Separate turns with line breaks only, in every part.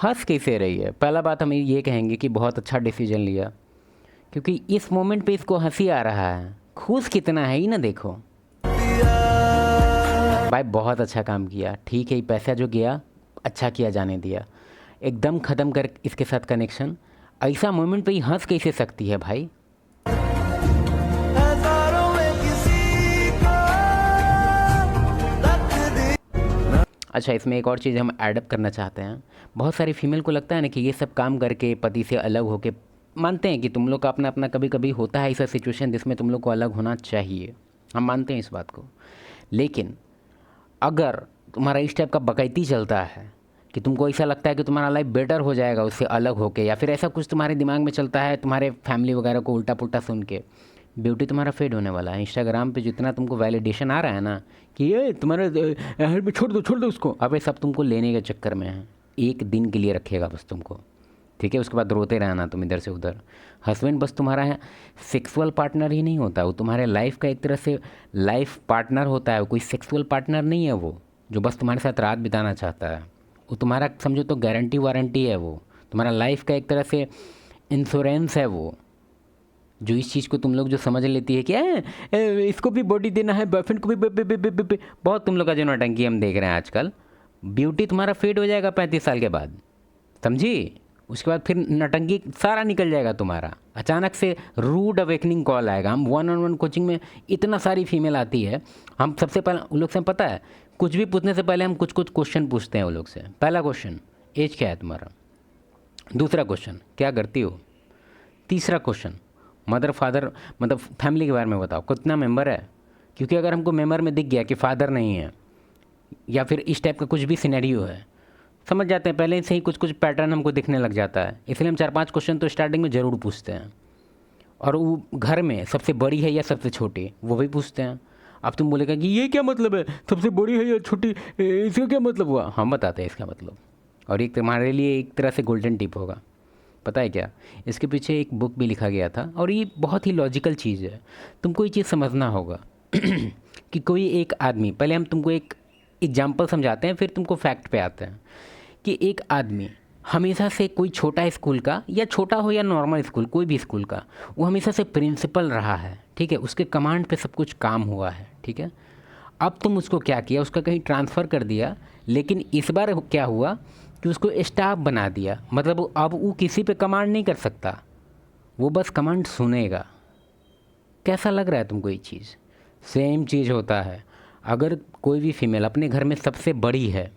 हंस कैसे रही है? पहला बात हम ये कहेंगे कि बहुत अच्छा डिसीजन लिया, क्योंकि इस मोमेंट पे इसको हंसी आ रहा है। खुश कितना है ही ना, देखो भाई, बहुत अच्छा काम किया। ठीक है, पैसा जो गया अच्छा किया, जाने दिया, एकदम ख़त्म कर इसके साथ कनेक्शन। ऐसा मोमेंट पे ही हंस कैसे सकती है भाई? अच्छा, इसमें एक और चीज़ हम ऐडअप करना चाहते हैं। बहुत सारी फीमेल को लगता है ना कि ये सब काम करके पति से अलग होके, मानते हैं कि तुम लोग का अपना अपना कभी कभी होता है ऐसा सिचुएशन जिसमें तुम लोग को अलग होना चाहिए, हम मानते हैं इस बात को। लेकिन अगर तुम्हारा इस टाइप का बकैती चलता है कि तुमको ऐसा लगता है कि तुम्हारा लाइफ बेटर हो जाएगा उससे अलग होके, या फिर ऐसा कुछ तुम्हारे दिमाग में चलता है तुम्हारे फैमिली वगैरह को उल्टा पुल्टा सुन के, ब्यूटी तुम्हारा फेड होने वाला है। इंस्टाग्राम पे जितना तुमको वैलिडेशन आ रहा है ना कि ये तुम्हारा छोड़ दो उसको, अब ये सब तुमको लेने के चक्कर में है। एक दिन के लिए रखेगा बस तुमको, ठीक है? उसके बाद रोते रहना तुम इधर से उधर। हस्बैंड बस तुम्हारा है सेक्सुअल पार्टनर ही नहीं होता, वो तुम्हारे लाइफ का एक तरह से लाइफ पार्टनर होता है। वो कोई सेक्सुअल पार्टनर नहीं है वो जो बस तुम्हारे साथ रात बिताना चाहता है। वो तुम्हारा समझो तो गारंटी वारंटी है, वो तुम्हारा लाइफ का एक तरह से इंश्योरेंस है। वो जो इस चीज़ को तुम लोग जो समझ लेती है कि इसको भी बॉडी देना है, बॉयफ्रेंड को भी बहुत तुम लोग का जो नौटंकी हम देख रहे हैं आजकल। ब्यूटी तुम्हारा फेड हो जाएगा 35 साल के बाद, समझी? उसके बाद फिर नौटंकी सारा निकल जाएगा तुम्हारा। अचानक से रूड अवेकनिंग कॉल आएगा। हम 1-on-1 कोचिंग में इतना सारी फीमेल आती है, हम सबसे पहले उन लोग से पता है कुछ भी पूछने से पहले हम कुछ क्वेश्चन पूछते हैं उन लोग से। पहला क्वेश्चन, एज क्या है तुम्हारा? दूसरा क्वेश्चन, क्या करती हो? तीसरा क्वेश्चन, मदर फादर मतलब फैमिली के बारे में बताओ, कितना मेंबर है? क्योंकि अगर हमको मेंबर में दिख गया कि फादर नहीं है या फिर इस टाइप का कुछ भी सिनेरियो है, समझ जाते हैं पहले से ही कुछ पैटर्न हमको दिखने लग जाता है। इसलिए हम 4-5 क्वेश्चन तो स्टार्टिंग में ज़रूर पूछते हैं। और वो घर में सबसे बड़ी है या सबसे छोटी, वो भी पूछते हैं। अब तुम बोलेगा कि ये क्या मतलब है, सबसे बड़ी है या छोटी, इसका क्या मतलब हुआ? हम बताते हैं इसका मतलब। और एक तुम्हारे लिए एक तरह से गोल्डन टिप होगा, पता है क्या? इसके पीछे एक बुक भी लिखा गया था और ये बहुत ही लॉजिकल चीज़ है। तुमको ये चीज़ समझना होगा कि कोई एक आदमी, पहले हम तुमको एक एग्जाम्पल समझाते हैं फिर तुमको फैक्ट पे आते हैं कि एक आदमी हमेशा से कोई छोटा स्कूल का, या छोटा हो या नॉर्मल स्कूल, कोई भी स्कूल का, वो हमेशा से प्रिंसिपल रहा है, ठीक है? उसके कमांड पे सब कुछ काम हुआ है, ठीक है? अब तुम उसको क्या किया, उसका कहीं ट्रांसफ़र कर दिया, लेकिन इस बार क्या हुआ कि उसको स्टाफ बना दिया। मतलब अब वो किसी पे कमांड नहीं कर सकता, वो बस कमांड सुनेगा। कैसा लग रहा है तुमको ये चीज़? सेम चीज़ होता है। अगर कोई भी फीमेल अपने घर में सबसे बड़ी है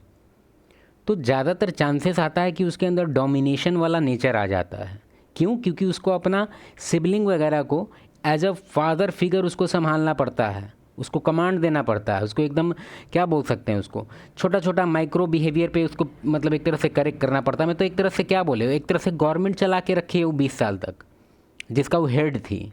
तो ज़्यादातर चांसेस आता है कि उसके अंदर डोमिनेशन वाला नेचर आ जाता है। क्यों? क्योंकि उसको अपना सिबलिंग वगैरह को एज अ फादर फिगर उसको संभालना पड़ता है, उसको कमांड देना पड़ता है, उसको एकदम क्या बोल सकते हैं, उसको छोटा छोटा माइक्रो बिहेवियर पे उसको मतलब एक तरह से करेक्ट करना पड़ता है। मैं तो एक तरह से क्या बोले, एक तरह से गवर्नमेंट चला के रखी है वो 20 साल तक, जिसका वो हेड थी।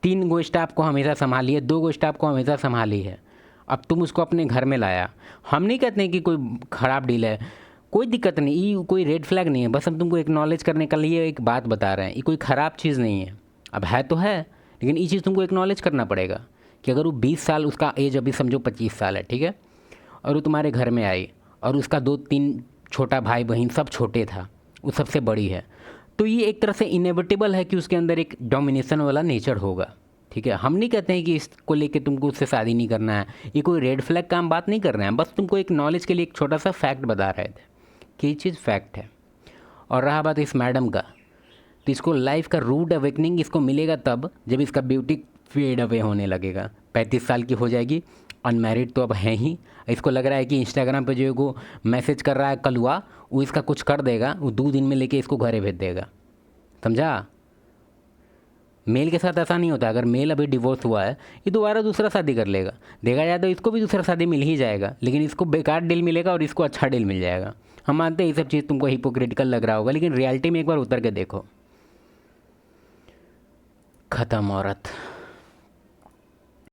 3 गो स्टाफ को हमेशा संभाली है, 2 गो स्टाफ को हमेशा संभाली है। अब तुम उसको अपने घर में लाया। हम नहीं कहते हैं कि कोई ख़राब डील है, कोई दिक्कत नहीं, ये कोई रेड फ्लैग नहीं है, बस हम तुमको एक्नॉलेज करने के लिए एक बात बता रहे हैं। ये कोई ख़राब चीज़ नहीं है, अब है तो है, लेकिन ये चीज़ तुमको एक्नॉलेज करना पड़ेगा कि अगर वो 20 साल, उसका एज अभी समझो 25 साल है, ठीक है? और वो तुम्हारे घर में आई और उसका 2-3 छोटा भाई बहन सब छोटे था, वो सबसे बड़ी है, तो ये एक तरह से इनेविटेबल है कि उसके अंदर एक डोमिनेशन वाला नेचर होगा, ठीक है? हम नहीं कहते हैं कि इसको लेके तुमको उससे शादी नहीं करना है, ये कोई रेड फ्लैग का हम बात नहीं कर रहे हैं, बस तुमको एक नॉलेज के लिए एक छोटा सा फैक्ट बता रहे थे कि ये चीज़ फैक्ट है। और रहा बात इस मैडम का, तो इसको लाइफ का रूड अवेकनिंग इसको मिलेगा तब जब इसका ब्यूटी फेड अवे होने लगेगा। 35 साल की हो जाएगी, अनमैरिड तो अब है ही। इसको लग रहा है कि इंस्टाग्राम पे जो है वो मैसेज कर रहा है कलुआ, वो इसका कुछ कर देगा, वो 2 दिन में लेके इसको घरे भेज देगा, समझा? मेल के साथ ऐसा नहीं होता। अगर मेल अभी डिवोर्स हुआ है, ये दोबारा दूसरा शादी कर लेगा, देखा जाए तो इसको भी दूसरा शादी मिल ही जाएगा, लेकिन इसको बेकार डील मिलेगा और इसको अच्छा डील मिल जाएगा। हम मानते हैं ये सब चीज़ तुमको हिपोक्रिटिकल लग रहा होगा, लेकिन रियलिटी में एक बार उतर के देखो। ख़त्म औरत।